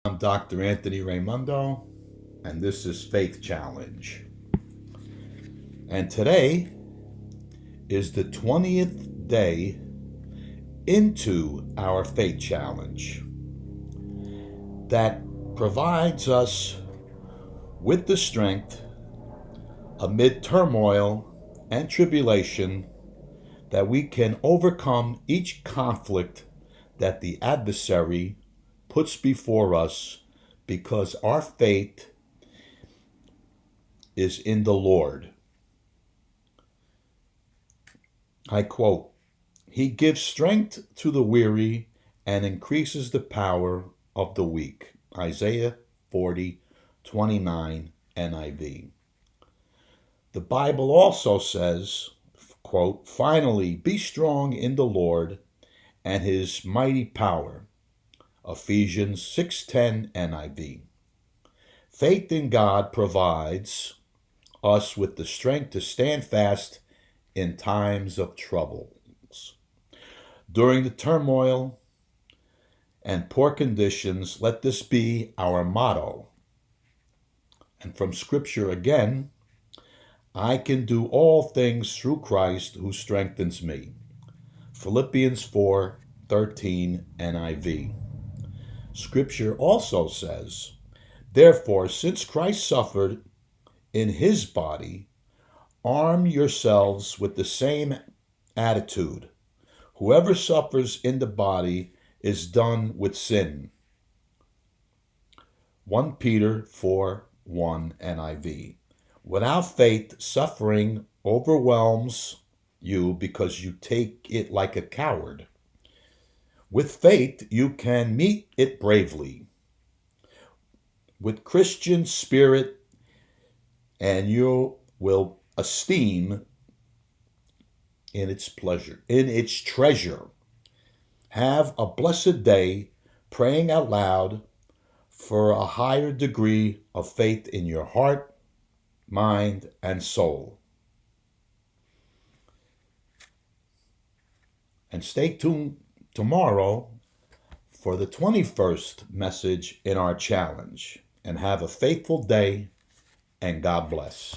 I'm Dr. Anthony Raimondo, and this is Faith Challenge. And today is the 20th day into our Faith Challenge that provides us with the strength amid turmoil and tribulation that we can overcome each conflict that the adversary puts before us, because our faith is in the Lord. I quote, "He gives strength to the weary and increases the power of the weak." Isaiah 40:29 NIV. The Bible also says, quote, "Finally, be strong in the Lord and his mighty power." Ephesians 6:10 NIV. Faith in God provides us with the strength to stand fast in times of troubles. During the turmoil and poor conditions, let this be our motto. And from Scripture again, I can do all things through Christ who strengthens me. Philippians 4:13 NIV. Scripture also says, "Therefore, since Christ suffered in his body, arm yourselves with the same attitude. Whoever suffers in the body is done with sin." 1 Peter 4:1 NIV. Without faith, suffering overwhelms you because you take it like a coward. With faith, you can meet it bravely. With Christian spirit, and you will esteem in its treasure. Have a blessed day praying out loud for a higher degree of faith in your heart, mind, and soul. And stay tuned tomorrow for the 21st message in our challenge. And have a faithful day, and God bless.